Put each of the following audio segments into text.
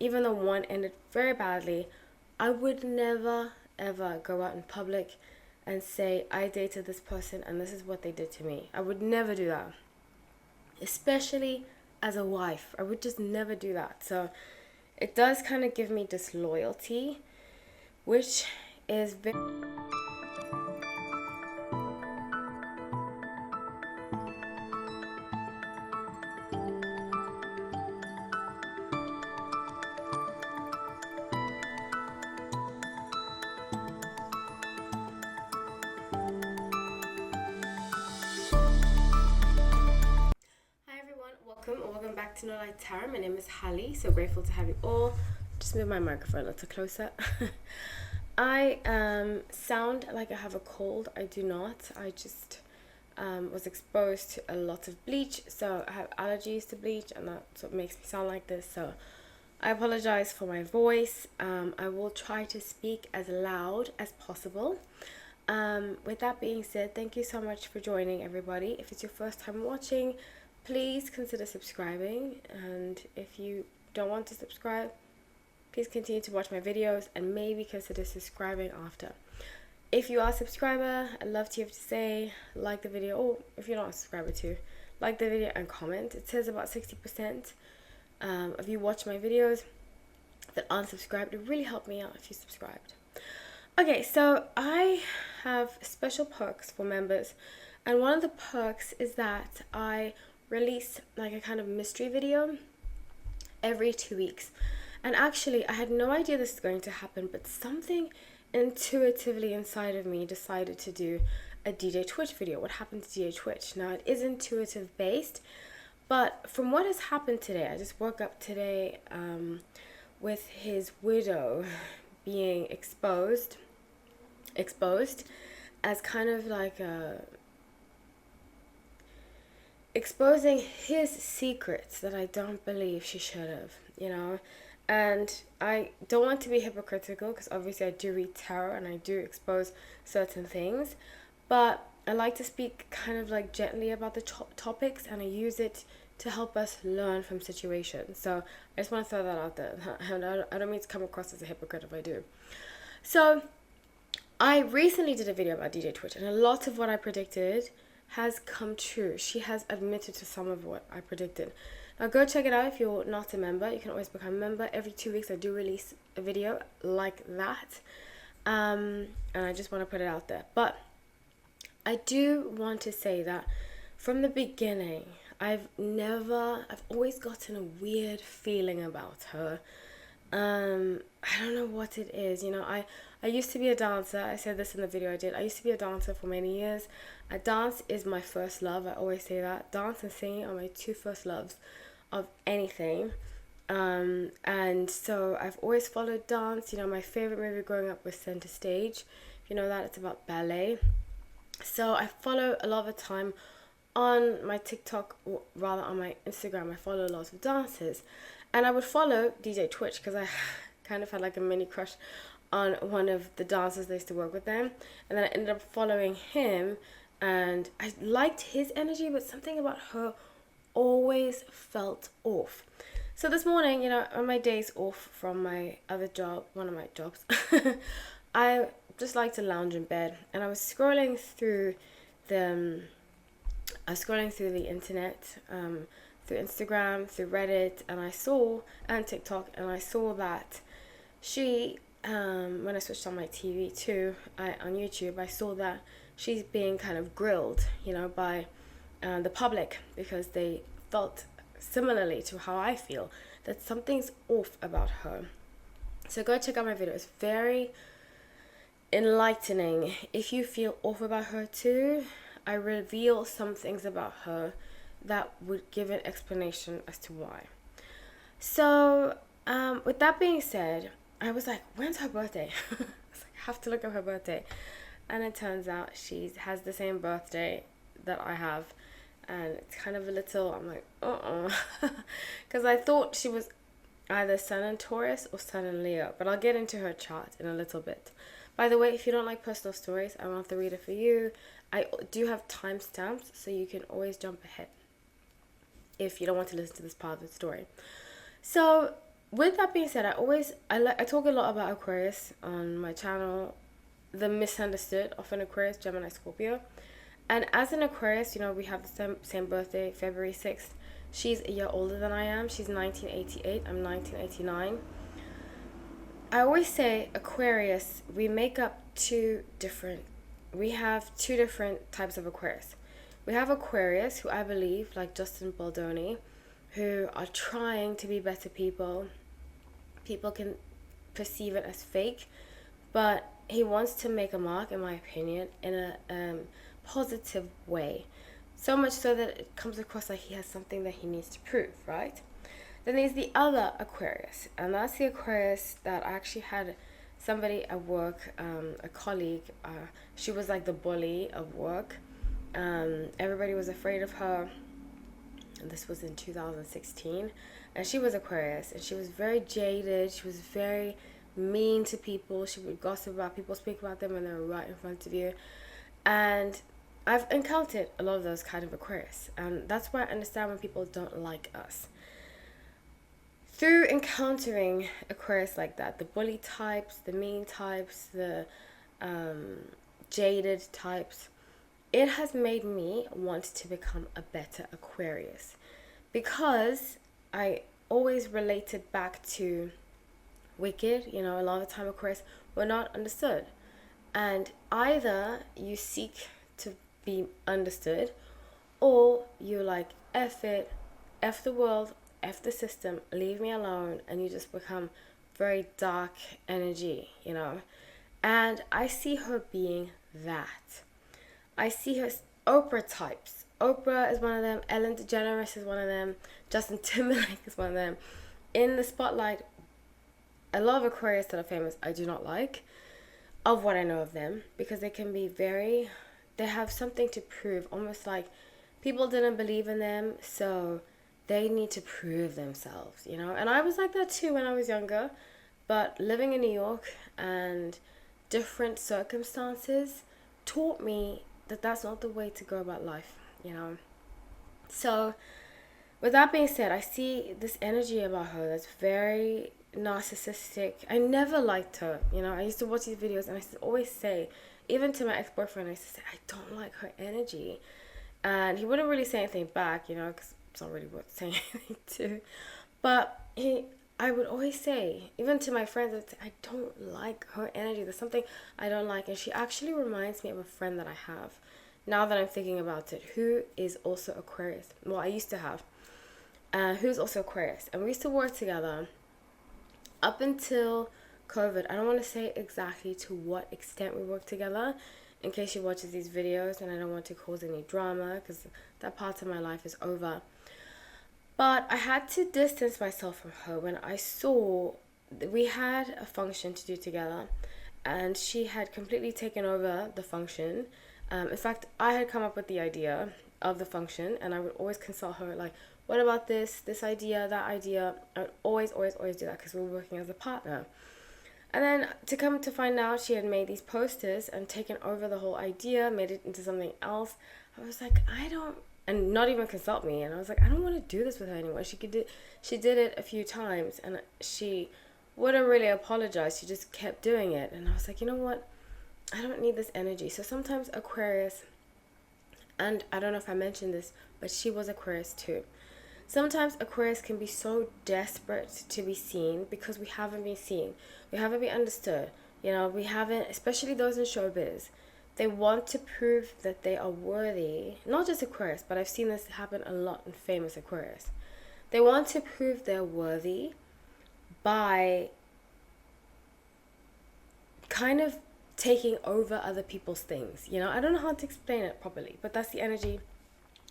even though one ended very badly, I would never ever go out in public and say I dated this person and this is what they did to me. I would never do that, especially as a wife. I would just never do that. So it does kind of give me disloyalty, which is very... Hi everyone, welcome back to No Light Tarot. My name is Hallie, so grateful to have you all. Just move my microphone a little closer. I sound like I have a cold. I do not. I just was exposed to a lot of bleach, so I have allergies to bleach, and that's what makes me sound like this. So I apologize for my voice. I will try to speak as loud as possible. With that being said, thank you so much for joining, everybody. If it's your first time watching, please consider subscribing, and if you don't want to subscribe, please continue to watch my videos and maybe consider subscribing after. If you are a subscriber, I'd love to hear what you say. Like the video, or if you're not a subscriber too, like the video and comment. It says about 60% of you watch my videos that aren't subscribed. It really helped me out if you subscribed. Okay, so I have special perks for members, and one of the perks is that I release like a kind of mystery video every 2 weeks. And actually, I had no idea this was going to happen, but something intuitively inside of me decided to do a DJ Twitch video. What happened to DJ Twitch? Now, it is intuitive based, but from what has happened today, I just woke up today with his widow being exposed as kind of like a exposing his secrets that I don't believe she should have, you know. And I don't want to be hypocritical, because obviously I do read tarot and I do expose certain things, but I like to speak kind of like gently about the topics, and I use it to help us learn from situations. So I just want to throw that out there. And I don't mean to come across as a hypocrite if I do. So I recently did a video about DJ Twitch, and a lot of what I predicted has come true. She has admitted to some of what I predicted. Now go check it out if you're not a member. You can always become a member. Every 2 weeks I do release a video like that. And I just want to put it out there. But I do want to say that from the beginning, I've always gotten a weird feeling about her. I don't know what it is. You know, I used to be a dancer. I said this in the video I did. I used to be a dancer for many years. Dance is my first love. I always say that. Dance and singing are my two first loves of anything. And so I've always followed dance. You know, my favorite movie growing up was Center Stage. If you know that, it's about ballet. So I follow a lot of the time on my TikTok, or rather on my Instagram, I follow a lot of dancers. And I would follow DJ Twitch because I kind of had like a mini crush on one of the dancers that used to work with them. And then I ended up following him, and I liked his energy, but something about her always felt off. So this morning, you know, on my days off from my other job, one of my jobs, I just like to lounge in bed, and I was scrolling through the internet, through Instagram, through Reddit, and TikTok, and I saw that she, when I switched on my TV too, on YouTube, I saw that she's being kind of grilled, you know, by the public, because they felt similarly to how I feel, that something's off about her. So go check out my video. It's very enlightening. If you feel off about her too, I reveal some things about her that would give an explanation as to why. So with that being said, I was like, when's her birthday? I was like, I have to look up her birthday. And it turns out she has the same birthday that I have. And it's kind of a little, I'm like, because I thought she was either Sun in Taurus or Sun in Leo. But I'll get into her chart in a little bit. By the way, if you don't like personal stories, I want the reader for you. I do have timestamps, so you can always jump ahead if you don't want to listen to this part of the story. So with that being said, I talk a lot about Aquarius on my channel, the misunderstood of an Aquarius, Gemini, Scorpio. And as an Aquarius, we have the same birthday, February 6th. She's a year older than I am. She's 1988. I'm 1989. I always say Aquarius, we have two different types of Aquarius. We have Aquarius, who I believe, like Justin Baldoni, who are trying to be better people. People can perceive it as fake, but he wants to make a mark, in my opinion, in a positive way. So much so that it comes across like he has something that he needs to prove, right? Then there's the other Aquarius, and that's the Aquarius that I actually had somebody at work, a colleague. She was like the bully of work. Everybody was afraid of her. And this was in 2016. And she was Aquarius, and she was very jaded. She was very mean to people. She would gossip about people, speak about them when they were right in front of you. And I've encountered a lot of those kind of Aquarius, and that's why I understand when people don't like us. Through encountering Aquarius like that, the bully types, the mean types, the jaded types, it has made me want to become a better Aquarius, because I always related back to Wicked. A lot of the time Aquarius were not understood, and either you seek to be understood, or you're like, F it, F the world, F the system, leave me alone, and you just become very dark energy, And I see her being that. I see her Oprah types. Oprah is one of them, Ellen DeGeneres is one of them, Justin Timberlake is one of them. In the spotlight, a lot of Aquarius that are famous I do not like, of what I know of them, because they can be they have something to prove, almost like people didn't believe in them, so they need to prove themselves, And I was like that too when I was younger, but living in New York and different circumstances taught me that that's not the way to go about life, So with that being said, I see this energy about her that's very narcissistic. I never liked her, I used to watch these videos, and I used to always say, even to my ex-boyfriend, I used to say, I don't like her energy. And he wouldn't really say anything back, because it's not really worth saying anything to. But I would always say, even to my friends, I'd say, I don't like her energy. There's something I don't like. And she actually reminds me of a friend that I have, now that I'm thinking about it, who is also Aquarius. Well, I used to have. Who's also Aquarius. And we used to work together up until COVID. I don't want to say exactly to what extent we worked together, in case she watches these videos, and I don't want to cause any drama, because that part of my life is over. But I had to distance myself from her when I saw that we had a function to do together, and she had completely taken over the function. In fact, I had come up with the idea of the function, and I would always consult her, like, what about this idea, that idea? I would always do that, because we were working as a partner. And then to come to find out, she had made these posters and taken over the whole idea, made it into something else. I was like, and not even consult me. And I was like, I don't want to do this with her anymore. She did it a few times, and she wouldn't really apologize. She just kept doing it. And I was like, you know what? I don't need this energy. So sometimes Aquarius, and I don't know if I mentioned this, but she was Aquarius too. Sometimes Aquarius can be so desperate to be seen, because we haven't been seen. We haven't been understood. We haven't, especially those in showbiz. They want to prove that they are worthy. Not just Aquarius, but I've seen this happen a lot in famous Aquarius. They want to prove they're worthy by kind of taking over other people's things. I don't know how to explain it properly, but that's the energy.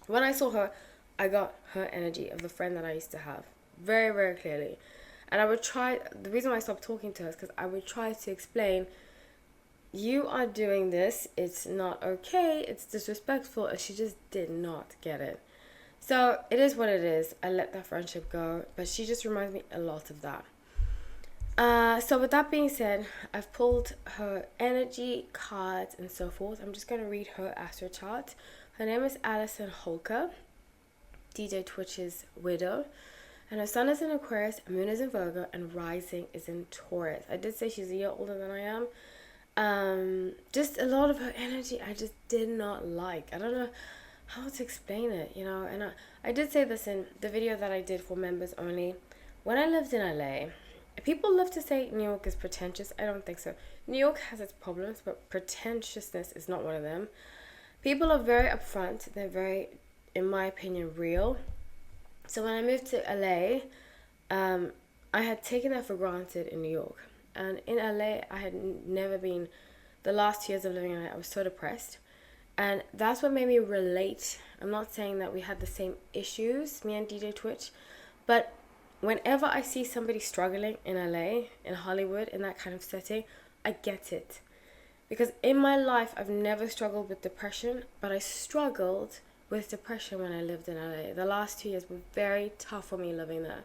When I saw her, I got her energy of the friend that I used to have very, very clearly. And I would try, the reason why I stopped talking to her is because I would try to explain, you are doing this, it's not okay, it's disrespectful, and she just did not get it. So it is what it is. I let that friendship go, but she just reminds me a lot of that. So with that being said, I've pulled her energy cards and so forth. I'm just going to read her astro chart. Her name is Allison Holker, DJ Twitch's widow. And her sun is in Aquarius, moon is in Virgo, and rising is in Taurus. I did say she's a year older than I am. Just a lot of her energy I just did not like. I don't know how to explain it, and I did say this in the video that I did for members only. When I lived in LA, people love to say New York is pretentious. I don't think so. New York has its problems, but pretentiousness is not one of them. People are very upfront. They're very, in my opinion, real. So when I moved to LA, I had taken that for granted in New York. And in LA, I had never been, the last 2 years of living in LA, I was so depressed. And that's what made me relate. I'm not saying that we had the same issues, me and DJ Twitch, but whenever I see somebody struggling in LA, in Hollywood, in that kind of setting, I get it. Because in my life, I've never struggled with depression, but I struggled with depression when I lived in LA. The last 2 years were very tough for me living there.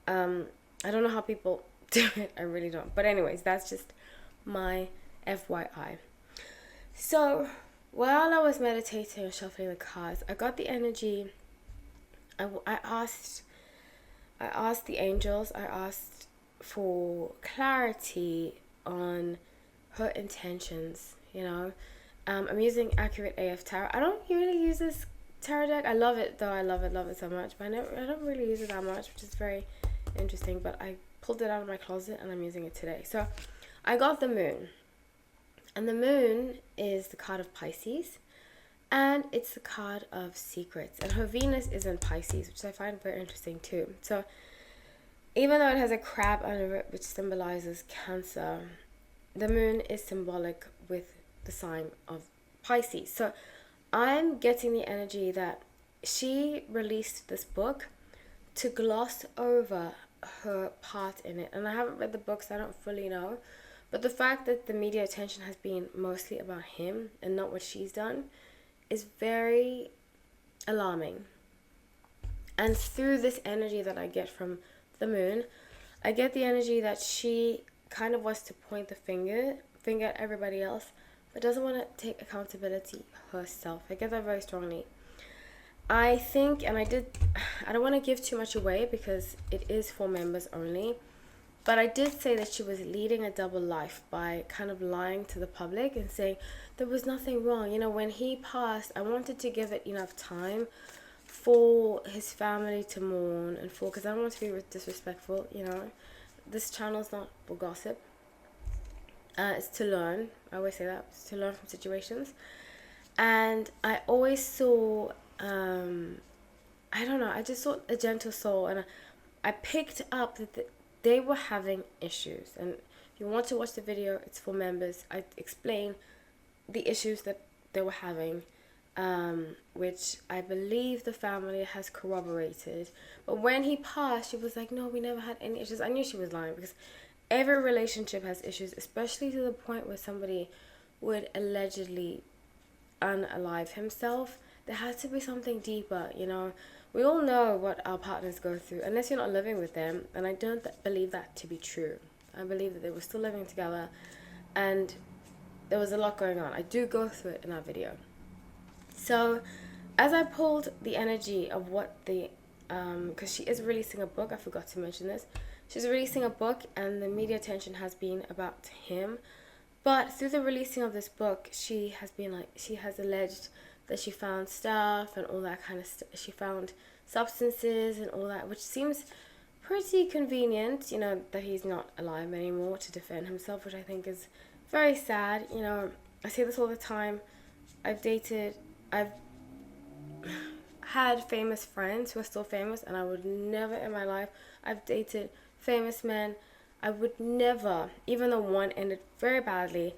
I don't know how people do it. I really don't. But anyways, that's just my FYI. So while I was meditating and shuffling the cards, I got the energy. I asked the angels. I asked for clarity on her intentions. I'm using Accurate AF Tarot. I don't really use this tarot deck. I love it though. I love it so much. But I don't really use it that much, which is very interesting. But I pulled it out of my closet and I'm using it today. So I got the moon. And the moon is the card of Pisces. And it's the card of secrets. And her Venus is in Pisces, which I find very interesting too. So even though it has a crab under it, which symbolizes Cancer, the moon is symbolic with the sign of Pisces. So I'm getting the energy that she released this book to gloss over her part in it. And I haven't read the books, so I don't fully know. But the fact that the media attention has been mostly about him and not what she's done is very alarming. And through this energy that I get from the moon, I get the energy that she kind of wants to point the finger at everybody else, but doesn't want to take accountability herself. I get that very strongly. I think, and I don't want to give too much away because it is for members only, but I did say that she was leading a double life by kind of lying to the public and saying there was nothing wrong. When he passed, I wanted to give it enough time for his family to mourn and because I don't want to be disrespectful. This channel's not for gossip. It's to learn. I always say that. It's to learn from situations. And I always saw, I don't know, I just saw a gentle soul. And I picked up that they were having issues. And if you want to watch the video, it's for members. I explain the issues that they were having, which I believe the family has corroborated. But when he passed, she was like, no, we never had any issues. I knew she was lying because every relationship has issues, especially to the point where somebody would allegedly unalive himself. There has to be something deeper, We all know what our partners go through, unless you're not living with them. And I don't believe that to be true. I believe that they were still living together and there was a lot going on. I do go through it in that video. So as I pulled the energy of what because she is releasing a book, I forgot to mention this. She's releasing a book and the media attention has been about him. But through the releasing of this book, she has alleged that she found stuff and all that kind of stuff. She found substances and all that, which seems pretty convenient, that he's not alive anymore to defend himself, which I think is very sad. I say this all the time. I've had famous friends who are still famous, and I would never in my life, I've dated famous men. I would never, even though one ended very badly,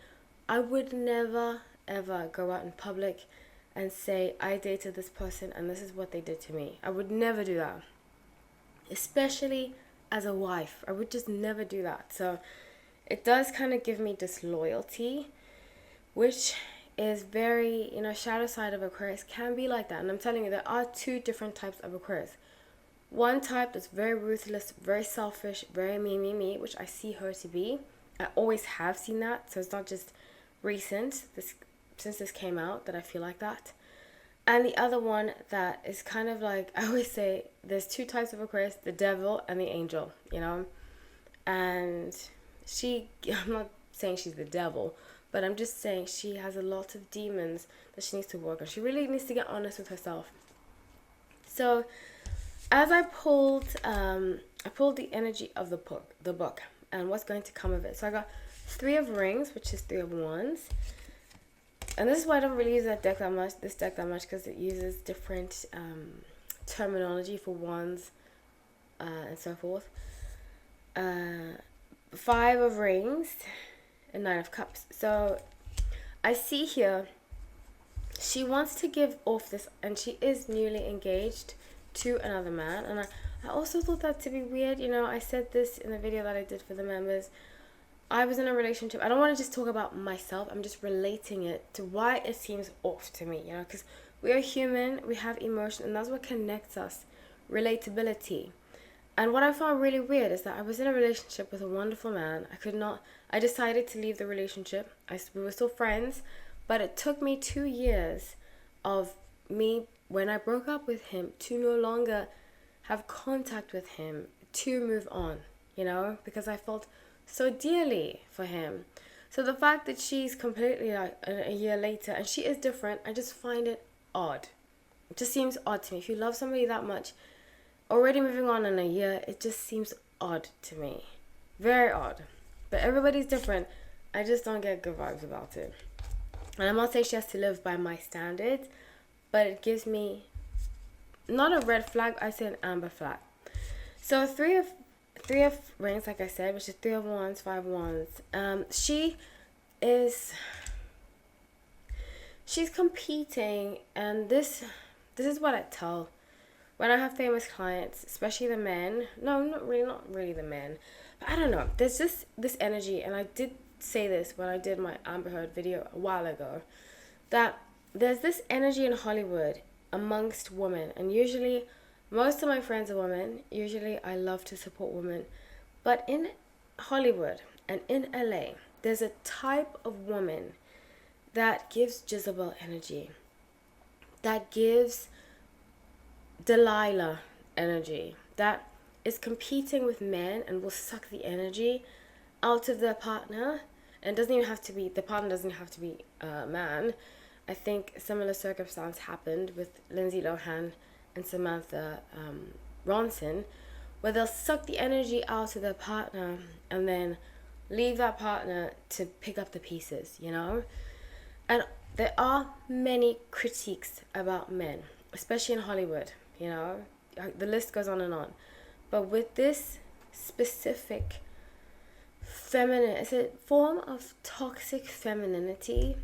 I would never ever go out in public and say I dated this person and this is what they did to me. I would never do that. Especially as a wife. I would just never do that. So it does kind of give me disloyalty, which is very, shadow side of Aquarius can be like that. And I'm telling you, there are two different types of Aquarius. One type that's very ruthless, very selfish, very me, which I see her to be. I always have seen that, so it's not just recent, since this came out, that I feel like that. And the other one that is kind of like, I always say, there's two types of Aquarius, the devil and the angel, you know? And I'm not saying she's the devil, but I'm just saying she has a lot of demons that she needs to work on. She really needs to get honest with herself. So as I pulled the energy of the book and what's going to come of it. So I got 3 of Rings, which is 3 of Wands. And this is why I don't really use this deck that much, because it uses different terminology for wands and so forth. 5 of Rings and 9 of Cups. So I see here she wants to give off this, and she is newly engaged to another man. And I also thought that to be weird. You know, I said this in the video that I did for the members. I was in a relationship. I don't want to just talk about myself. I'm just relating it to why it seems off to me, you know, because we are human, we have emotion, and that's what connects us, relatability. And what I found really weird is that I was in a relationship with a wonderful man. I decided to leave the relationship. We were still friends, but it took me 2 years of me, when I broke up with him, to no longer have contact with him, to move on, you know, because I felt so dearly for him. So the fact that she's completely like a year later and she is different, I just find it odd. It just seems odd to me. If you love somebody that much, already moving on in a year, it just seems odd to me. Very odd. But everybody's different. I just don't get good vibes about it. And I'm not saying she has to live by my standards, but it gives me not a red flag, I say an amber flag. So 3 of Rings, like I said, which is 3 of Wands, 5 of Wands. She's competing, and this is what I tell when I have famous clients, especially the men. No, not really the men, but I don't know. There's just this energy, and I did say this when I did my Amber Heard video a while ago, that there's this energy in Hollywood amongst women, and usually most of my friends are women. Usually I love to support women. But in Hollywood and in LA, there's a type of woman that gives Jezebel energy, that gives Delilah energy, that is competing with men and will suck the energy out of their partner. And the partner doesn't have to be a man. I think a similar circumstance happened with Lindsay Lohan and Samantha Ronson, where they'll suck the energy out of their partner and then leave that partner to pick up the pieces, you know? And there are many critiques about men, especially in Hollywood, you know? The list goes on and on. But with this specific it's a form of toxic femininity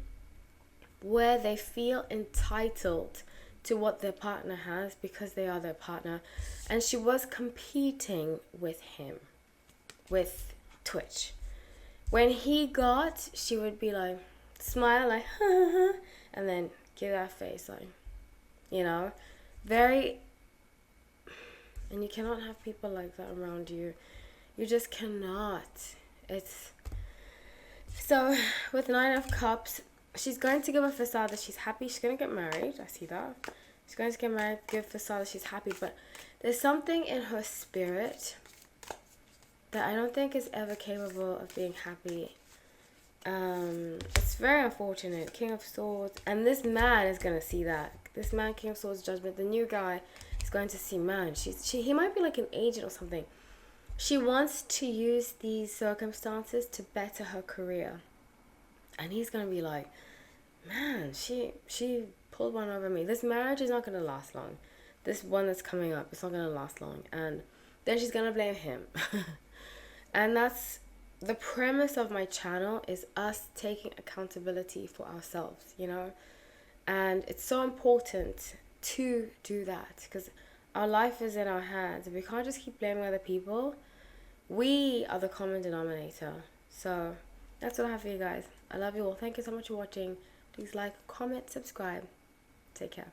where they feel entitled to what their partner has because they are their partner. And she was competing with him, with Twitch. When he got, she would be like, smile like, ha ha ha, and then give that face like, you know, very, and you cannot have people like that around you. You just cannot. It's, so with 9 of Cups, she's going to give a facade that she's happy. She's going to get married. I see that. She's going to get married, give a facade that she's happy. But there's something in her spirit that I don't think is ever capable of being happy. It's very unfortunate. King of Swords. And this man is going to see that. This man, King of Swords, Judgment. The new guy is going to see, man, he might be like an agent or something. She wants to use these circumstances to better her career. And he's going to be like, man, she pulled one over me. This marriage is not going to last long. This one that's coming up, it's not going to last long. And then she's going to blame him. And that's the premise of my channel, is us taking accountability for ourselves, you know. And it's so important to do that, because our life is in our hands. We can't just keep blaming other people. We are the common denominator. So that's what I have for you guys. I love you all. Thank you so much for watching. Please like, comment, subscribe. Take care.